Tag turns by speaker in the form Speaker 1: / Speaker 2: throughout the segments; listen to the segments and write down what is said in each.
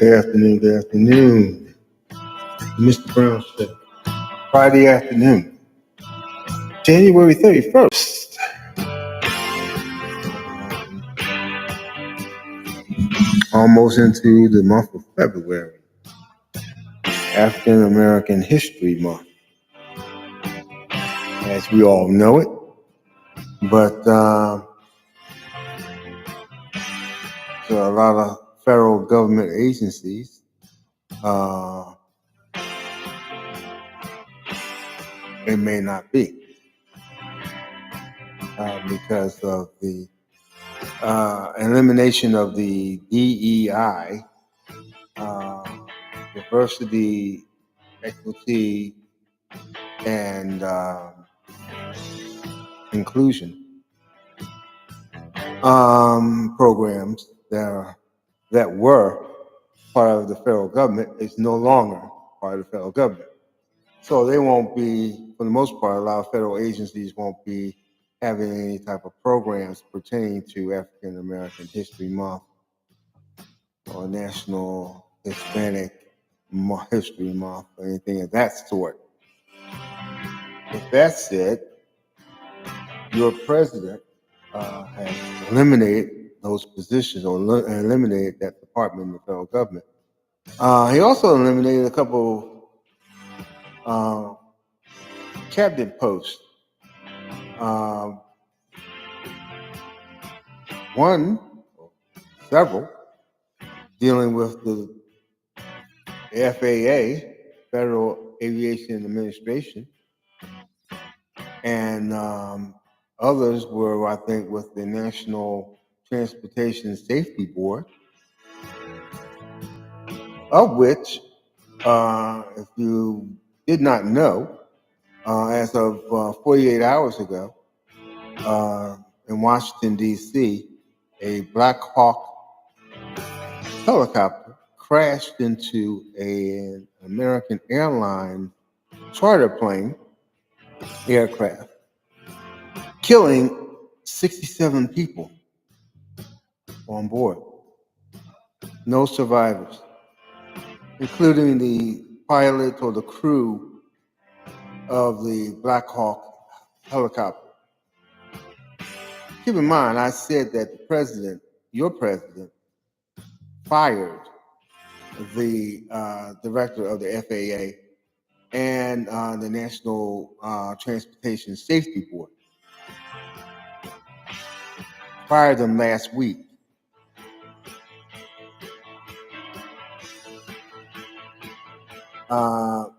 Speaker 1: Good afternoon, Mr. Brown Show. Friday afternoon, January 31st. Almost into the month of February, African American History Month, as we all know it. But there are a lot of federal government agencies. It may not be because of the elimination of the DEI, diversity, equity, and inclusion programs that were part of the federal government is no longer part of the federal government. So they won't be, for the most part, a lot of federal agencies won't be having any type of programs pertaining to African American History Month or National Hispanic History Month or anything of that sort. With that said, your president has eliminated those positions or eliminated that department in the federal government. He also eliminated a couple cabinet posts. Several, dealing with the FAA, Federal Aviation Administration, and others were, I think, with the National Transportation Safety Board, of which, if you did not know, as of 48 hours ago, in Washington, D.C., a Black Hawk helicopter crashed into an American Airlines charter plane aircraft, killing 67 people on board. No survivors, including the pilot or the crew of the Black Hawk helicopter. Keep in mind, I said that the president, your president, fired the director of the FAA and the National Transportation Safety Board. Fired them last week.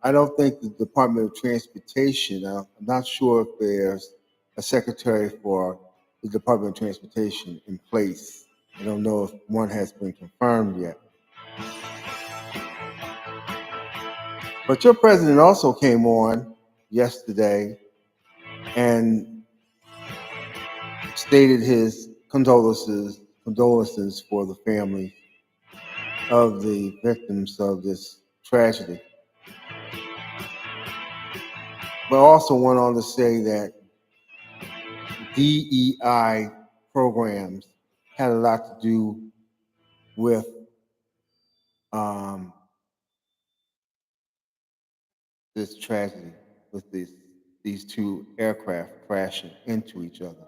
Speaker 1: I don't think the Department of Transportation, I'm not sure if there's a secretary for the Department of Transportation in place. I don't know if one has been confirmed yet. But your president also came on yesterday and stated his condolences for the family of the victims of this tragedy. But also went on to say that DEI programs had a lot to do with this tragedy, with these two aircraft crashing into each other.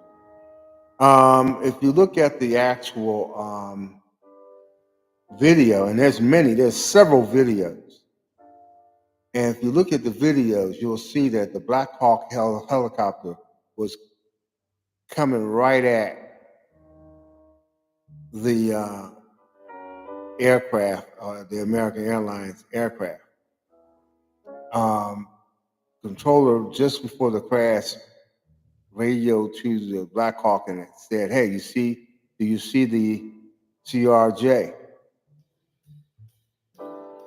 Speaker 1: If you look at the actual video, and there's several videos, and if you look at the videos, you'll see that the Black Hawk helicopter was coming right at the aircraft, the American Airlines aircraft. Controller, just before the crash, radioed to the Black Hawk and it said, "Hey, do you see the CRJ?"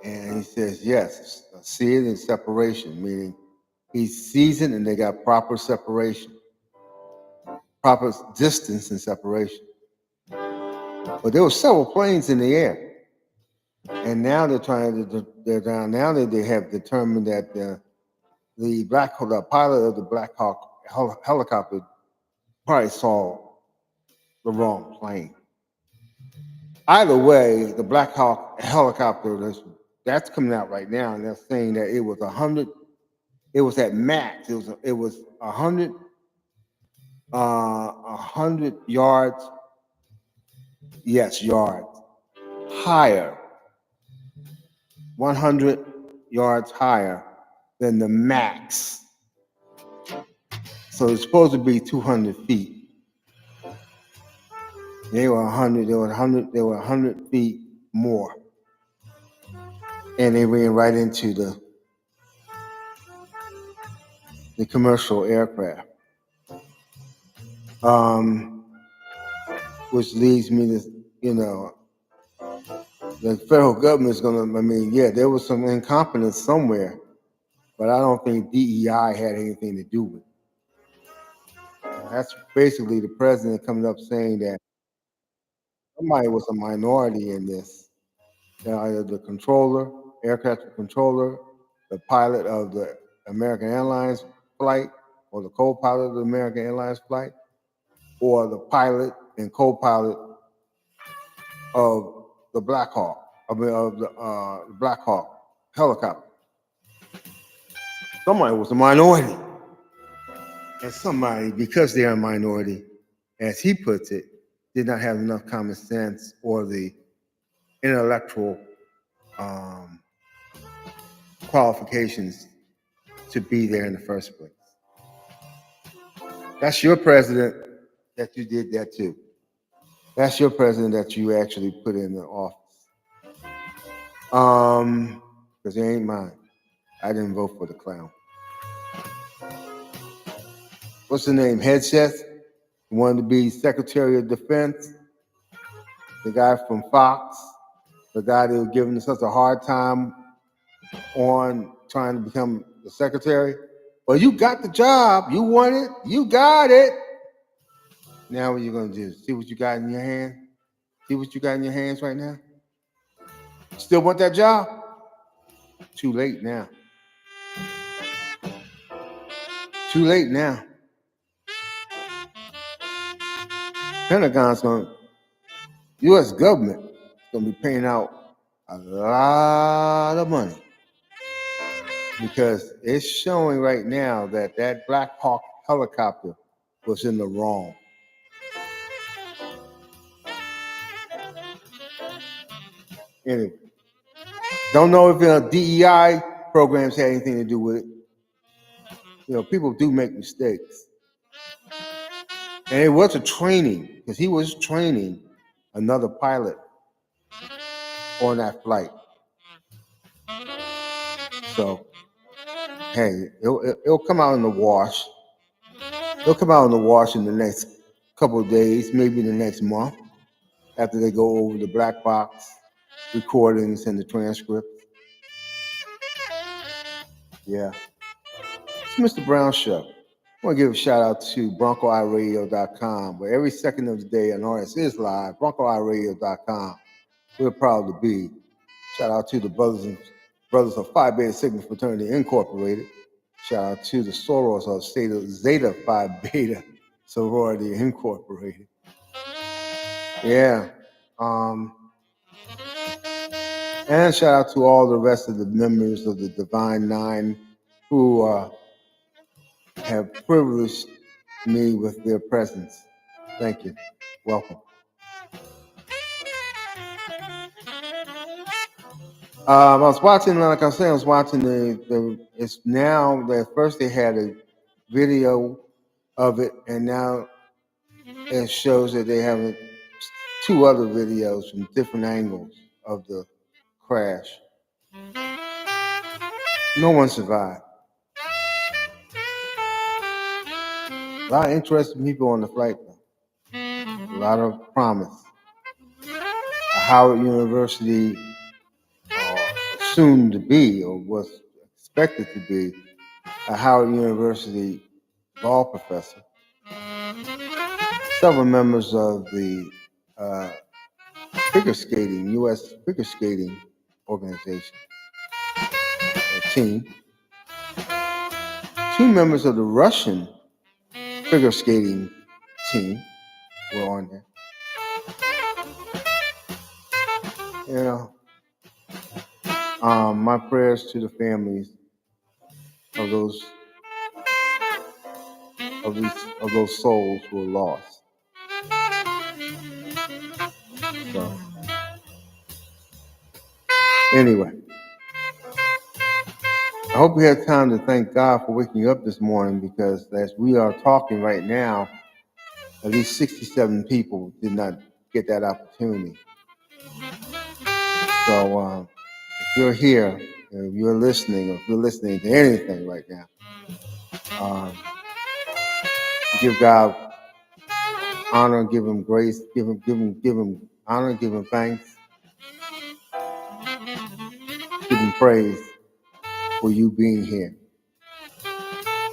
Speaker 1: And he says, "Yes, I see it in separation," meaning he sees it and they got proper separation, proper distance and separation. But there were several planes in the air, and now they're now that they have determined that the pilot of the Black Hawk helicopter probably saw the wrong plane. Either way, the Black Hawk helicopter that's coming out right now, and they're saying that it was 100. It was at max. It was 100 100 yards. Yes, yards higher. 100 yards higher than the max. So it's supposed to be 200 feet. They were 100. They were 100. They were 100 feet more, and they ran right into the commercial aircraft. Which leads me to, the federal government is going to. I mean, yeah, there was some incompetence somewhere, but I don't think DEI had anything to do with it. That's basically the president coming up saying that somebody was a minority in this. Either the controller, air traffic controller, the pilot of the American Airlines flight, or the co-pilot of the American Airlines flight, or the pilot and co-pilot of the Black Hawk, of the Black Hawk helicopter. Somebody was a minority. And somebody, because they're a minority, as he puts it, did not have enough common sense or the intellectual qualifications to be there in the first place. That's your president that you did that to. That's your president that you actually put in the office. Because it ain't mine. I didn't vote for the clown. What's the name? Hegseth? Wanted to be Secretary of Defense. The guy from Fox. The guy that was giving us such a hard time on trying to become the secretary. Well, you got the job. You want it. You got it. Now what are you going to do? See what you got in your hand? See what you got in your hands right now? Still want that job? Too late now. Too late now. Pentagon's going to, U.S. government is going to be paying out a lot of money because it's showing right now that that Black Hawk helicopter was in the wrong. Anyway, don't know if the DEI programs had anything to do with it. People do make mistakes. And it was a training, because he was training another pilot on that flight. So, hey, it'll come out in the wash. It'll come out in the wash in the next couple of days, maybe the next month, after they go over the black box recordings and the transcripts. Yeah. It's Mr. Brown Show. I want to give a shout out to BroncoEyeRadio.com, where every second of the day an artist is live. BroncoEyeRadio.com. We're proud to be. Shout out to the brothers of Phi Beta Sigma Fraternity Incorporated. Shout out to the Soros of Zeta Phi Beta Sorority Incorporated. Yeah. And shout out to all the rest of the members of the Divine Nine who have privileged me with their presence. Thank you. Welcome. I was watching, like I said, I was watching it's now, at first they had a video of it, and now it shows that they have two other videos from different angles of the crash. No one survived. A lot of interesting people on the flight, though. A lot of promise. Howard University, soon to be, or was expected to be, a Howard University law professor. Several members of the figure skating, U.S. figure skating organization team. Two members of the Russian figure skating team were on there. You know, my prayers to the families of those of those souls who are lost. So anyway, I hope you had time to thank God for waking you up this morning, because as we are talking right now, at least 67 people did not get that opportunity. So if you're here, if you're listening, or if you're listening to anything right now, give God honor, give him grace, give him honor, give him thanks, give him praise for you being here,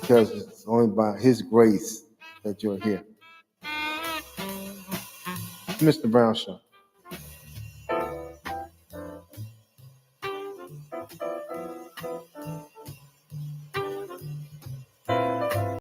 Speaker 1: because it's only by his grace that you're here. Mr. Brown Show.